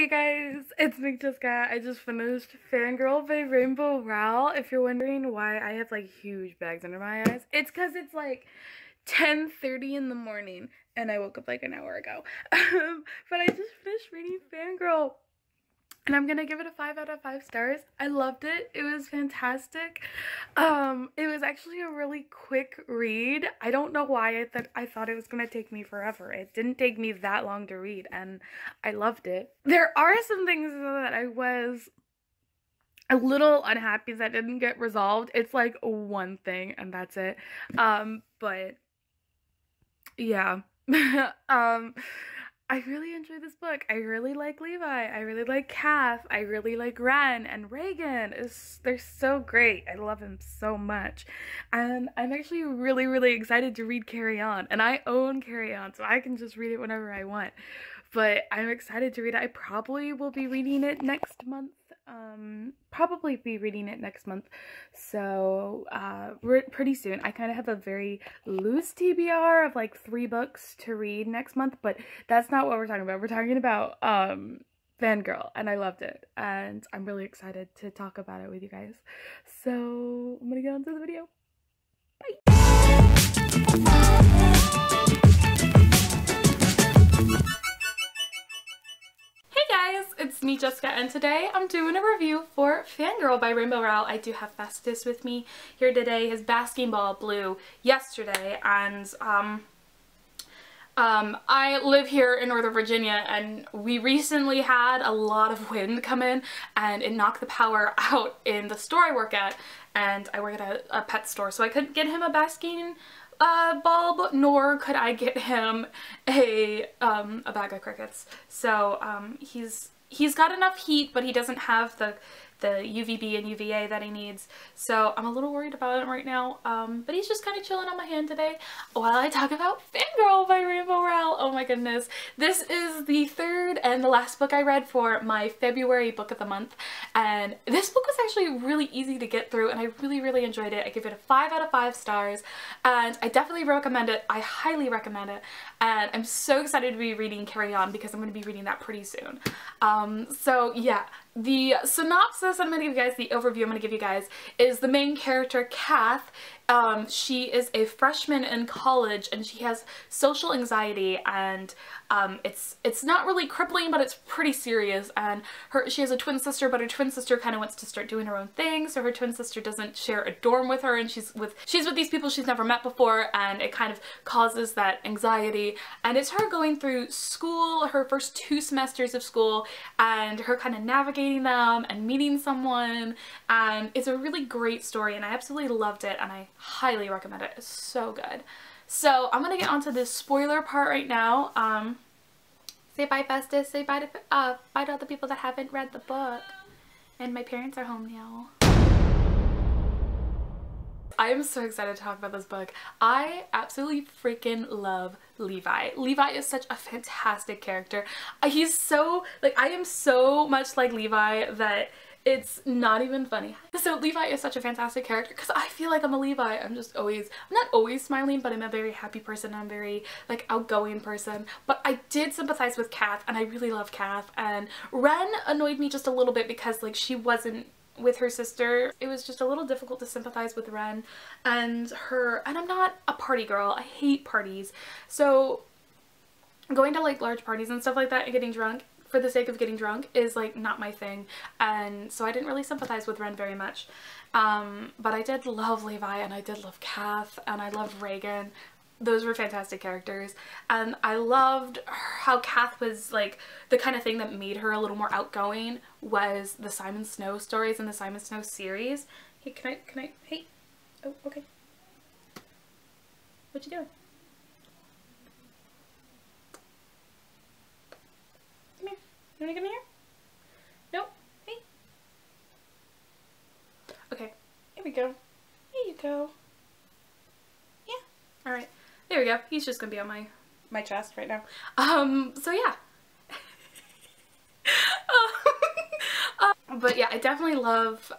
guys, it's me, Jessica. I just finished Fangirl by Rainbow Rowell. If you're wondering why I have like huge bags under my eyes, it's because it's like 10:30 in the morning and I woke up like an hour ago. But I just finished reading Fangirl and I'm gonna give it a 5 out of 5 stars. I loved it. It was fantastic. It was actually a really quick read. I don't know why I thought it was gonna take me forever. It didn't take me that long to read and I loved it. There are some things that I was a little unhappy that didn't get resolved. It's like one thing and that's it. But yeah. I really enjoy this book. I really like Levi. I really like Kath. I really like Ren and Reagan. They're so great. I love him so much. And I'm actually really excited to read Carry On. And I own Carry On, so I can just read it whenever I want. But I'm excited to read it. I probably will be reading it next month. So pretty soon. I kind of have a very loose TBR of like 3 books to read next month, but that's not what we're talking about. We're talking about Fangirl, and I loved it, and I'm really excited to talk about it with you guys. So I'm gonna get on to the video. Bye. It's me, Jessica, and today I'm doing a review for Fangirl by Rainbow Rowell. I do have Festus with me here today. His basking ball blew yesterday, and I live here in Northern Virginia, and we recently had a lot of wind come in, and it knocked the power out in the store I work at, and I work at a pet store, so I couldn't get him a basking bulb, nor could I get him a bag of crickets. So he's got enough heat, but he doesn't have the UVB and UVA that he needs. So I'm a little worried about him right now. But he's just kind of chilling on my hand today while I talk about Fangirl by Rainbow Rowell. Oh my goodness. This is the third and the last book I read for my February book of the month. And this book was actually really easy to get through, and I really enjoyed it. I give it a 5 out of 5 stars, and I definitely recommend it. I highly recommend it. And I'm so excited to be reading Carry On because I'm going to be reading that pretty soon. So yeah, the synopsis I'm going to give you guys, the overview I'm going to give you guys, is the main character, Kath. She is a freshman in college, and she has social anxiety, and it's not really crippling, but it's pretty serious. And she has a twin sister, but her twin sister kind of wants to start doing her own thing, so her twin sister doesn't share a dorm with her, and she's with these people she's never met before, and it kind of causes that anxiety. And it's her going through school, her first 2 semesters of school, and her kind of navigating them and meeting someone, and it's a really great story, and I absolutely loved it, and I highly recommend it. It's so good. So I'm gonna get onto this spoiler part right now. Say bye, Festus. Say bye to bye to all the people that haven't read the book. And my parents are home now. I am so excited to talk about this book. I absolutely freaking love Levi. Levi is such a fantastic character. He's so, like, I am so much like Levi that it's not even funny. So Levi is such a fantastic character because I feel like I'm a Levi. I'm not always smiling, but I'm a very happy person. I'm very like outgoing person. But I did sympathize with Kath, and I really love Kath. And Ren annoyed me just a little bit because like she wasn't with her sister. It was just a little difficult to sympathize with Ren and I'm not a party girl. I hate parties. So going to like large parties and stuff like that and getting drunk for the sake of getting drunk is like not my thing, and so I didn't really sympathize with Ren very much. But I did love Levi, and I did love Kath, and I loved Reagan. Those were fantastic characters, and I loved how Kath was like the kind of thing that made her a little more outgoing was the Simon Snow stories and the Simon Snow series. Hey, can I, hey, oh, okay. What you doing? You wanna come here? Nope. Hey. Okay. Here we go. Here you go. Yeah. Alright. There we go. He's just gonna be on my chest right now. So yeah. But yeah, I definitely love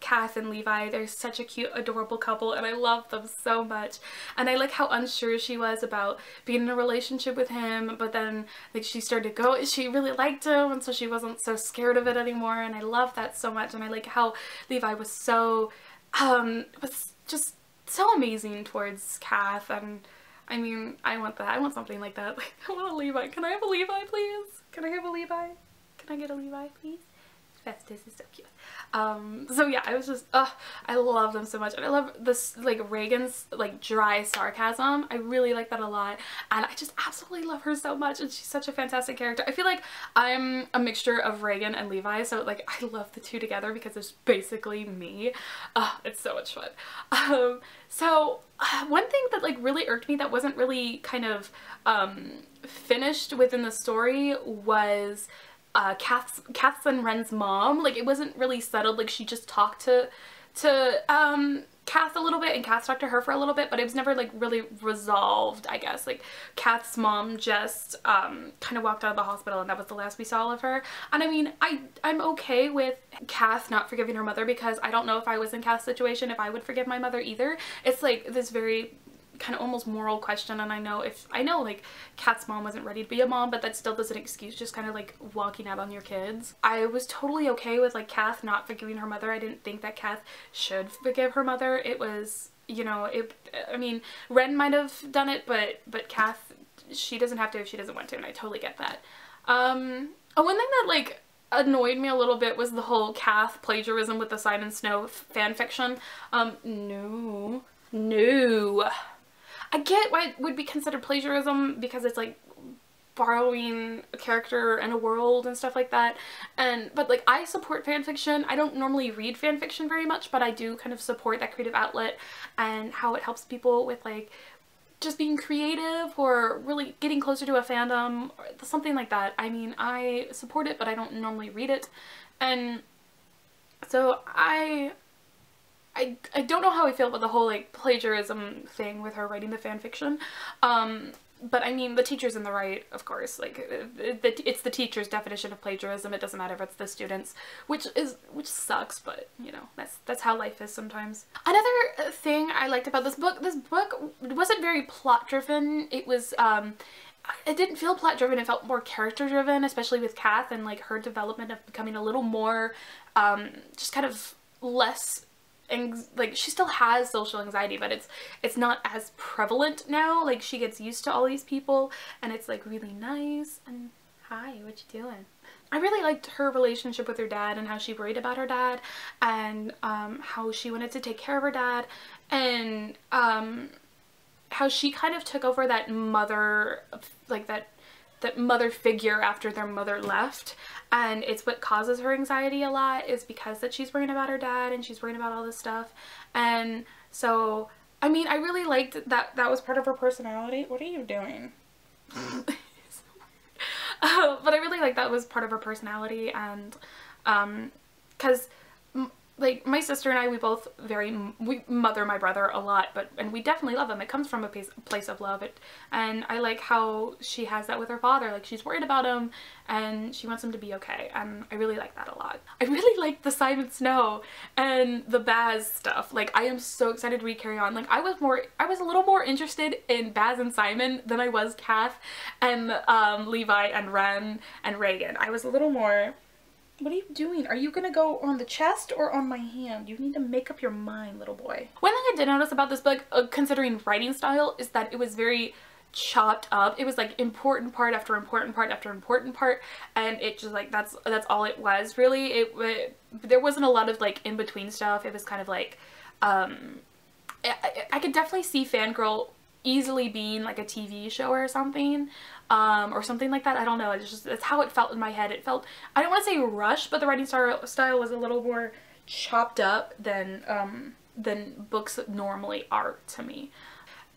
Kath and Levi. They're such a cute, adorable couple, and I love them so much. And I like how unsure she was about being in a relationship with him, but then like she started to go, she really liked him, and so she wasn't so scared of it anymore, and I love that so much. And I like how Levi was so was just so amazing towards Kath, and I mean, I want that. I want something like that. Like, I want a Levi. Can I have a Levi, please? Can I have a Levi? Can I get a Levi, please? Festus is so cute. So yeah, I was just, I love them so much. And I love this, like, Reagan's, like, dry sarcasm. I really like that a lot. And I just absolutely love her so much. And she's such a fantastic character. I feel like I'm a mixture of Reagan and Levi. So, like, I love the two together because it's basically me. It's so much fun. One thing that, like, really irked me that wasn't really kind of, finished within the story was Kath's and Ren's mom. Like, it wasn't really settled. Like, she just talked to Kath a little bit, and Kath talked to her for a little bit, but it was never like really resolved, I guess. Like, Kath's mom just kind of walked out of the hospital, and that was the last we saw of her. And I mean, I'm okay with Kath not forgiving her mother, because I don't know if I was in Kath's situation if I would forgive my mother either. It's like this very kind of almost moral question, and I know like Kat's mom wasn't ready to be a mom, but that still doesn't excuse just kind of like walking out on your kids. I was totally okay with like Kath not forgiving her mother. I didn't think that Kath should forgive her mother. It was, you know, I mean, Ren might have done it, but Kath, she doesn't have to if she doesn't want to, and I totally get that. One thing that like annoyed me a little bit was the whole Kath plagiarism with the Simon Snow fanfiction. No. I get why it would be considered plagiarism, because it's like borrowing a character and a world and stuff like that. But like, I support fanfiction. I don't normally read fanfiction very much, but I do kind of support that creative outlet and how it helps people with like just being creative or really getting closer to a fandom or something like that. I mean, I support it, but I don't normally read it. And so I don't know how I feel about the whole like plagiarism thing with her writing the fan fiction. But I mean, the teacher's in the right, of course. Like, it's the teacher's definition of plagiarism. It doesn't matter if it's the student's, which sucks, but you know, that's how life is sometimes. Another thing I liked about this book wasn't very plot driven. It was, it didn't feel plot driven. It felt more character driven, especially with Kath and like her development of becoming a little more, just kind of less, like, she still has social anxiety, but it's not as prevalent now. Like, she gets used to all these people, and it's like really nice. And hi, what you doing? I really liked her relationship with her dad, and how she worried about her dad, and how she wanted to take care of her dad, and how she kind of took over that mother, like that mother figure after their mother left. And it's what causes her anxiety a lot, is because that she's worrying about her dad and she's worrying about all this stuff. And so, I mean, I really liked that was part of her personality. What are you doing? But I really like that was part of her personality. And because like, my sister and I, we mother my brother a lot, and we definitely love him. It comes from a place of love. And I like how she has that with her father. Like, she's worried about him, and she wants him to be okay. And I really like that a lot. I really like the Simon Snow and the Baz stuff. Like, I am so excited to read Carry On. Like, I was a little more interested in Baz and Simon than I was Kath and Levi and Ren and Reagan. I was a little more... What are you doing? Are you gonna go on the chest or on my hand? You need to make up your mind, little boy. One thing I did notice about this book, considering writing style, is that it was very chopped up. It was like important part after important part after important part, and it just like that's all it was really. There wasn't a lot of like in between stuff. It was kind of like I could definitely see Fangirl easily being like a TV show or something like that. I don't know, it's how it felt in my head. It felt, I don't want to say rushed, but the writing style was a little more chopped up than books normally are to me.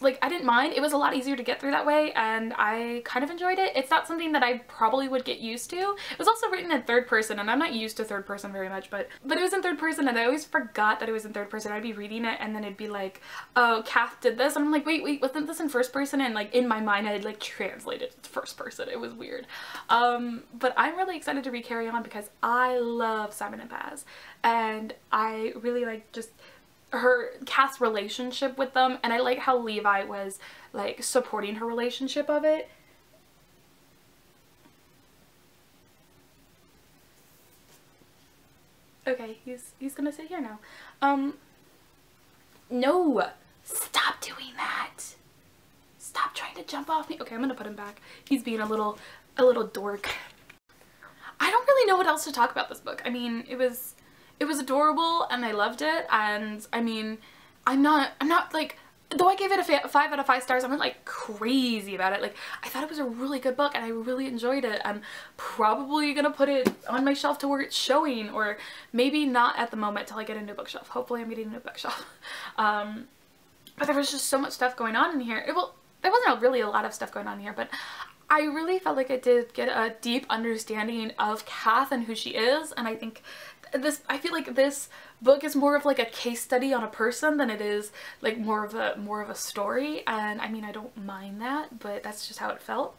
like, I didn't mind. It was a lot easier to get through that way, and I kind of enjoyed it. It's not something that I probably would get used to. It was also written in third person, and I'm not used to third person very much, but it was in third person, and I always forgot that it was in third person. I'd be reading it, and then it'd be like, oh, Kath did this, and I'm like, wait, wasn't this in first person? And like, in my mind, I had like translated it to first person. It was weird. But I'm really excited to read Carry On because I love Simon and Paz, and I really like just Kath's relationship with them, and I like how Levi was like supporting her relationship of it. Okay, he's gonna sit here now. No, stop doing that. Stop trying to jump off me. Okay, I'm gonna put him back. He's being a little dork. I don't really know what else to talk about this book. I mean, it was adorable and I loved it, and I mean, I'm not like, though I gave it a 5 out of 5 stars, I'm not like crazy about it. Like, I thought it was a really good book and I really enjoyed it. I'm probably gonna put it on my shelf to where it's showing, or maybe not at the moment till I get a new bookshelf. Hopefully I'm getting a new bookshelf. But there was just so much stuff going on in here. There wasn't really a lot of stuff going on here, but I really felt like I did get a deep understanding of Kath and who she is, and I feel like this book is more of like a case study on a person than it is like more of a story, and I mean, I don't mind that, but that's just how it felt.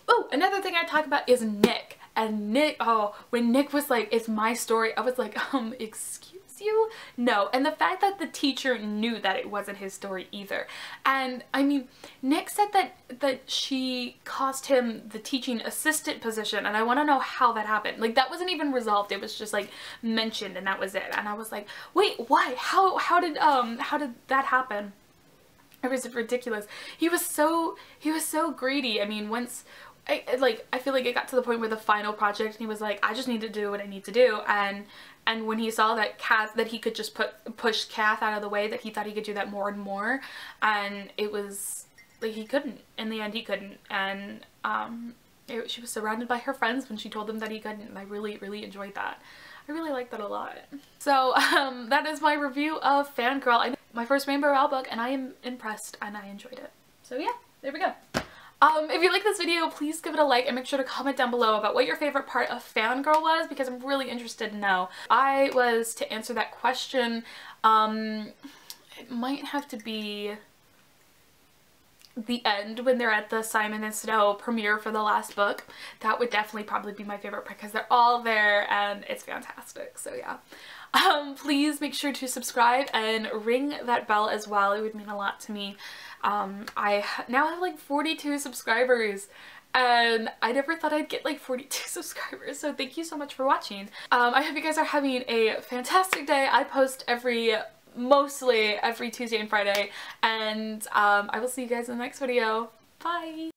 Oh, another thing I talk about is Nick. And Nick, oh, when Nick was like, it's my story, I was like, excuse you? No. And the fact that the teacher knew that it wasn't his story either. And I mean, Nick said that she cost him the teaching assistant position, and I want to know how that happened. Like, that wasn't even resolved. It was just like mentioned and that was it. And I was like, wait, why? How did that happen? It was ridiculous. He was so greedy. I mean, once I feel like it got to the point where the final project and he was like, I just need to do what I need to do, and when he saw that he could just push Kath out of the way, that he thought he could do that more and more, and it was like he couldn't. In the end, he couldn't, and she was surrounded by her friends when she told them that he couldn't, and I really enjoyed that. I really liked that a lot. So that is my review of Fangirl. My first Rainbow Rowell book, and I am impressed and I enjoyed it. So yeah, there we go. If you like this video, please give it a like and make sure to comment down below about what your favorite part of Fangirl was, because I'm really interested to know. To answer that question, it might have to be the end when they're at the Simon and Snow premiere for the last book. That would definitely probably be my favorite part because they're all there and it's fantastic. So yeah. Please make sure to subscribe and ring that bell as well. It would mean a lot to me. I now have like 42 subscribers, and I never thought I'd get like 42 subscribers, so thank you so much for watching. I hope you guys are having a fantastic day. I post mostly every Tuesday and Friday, and I will see you guys in the next video. Bye!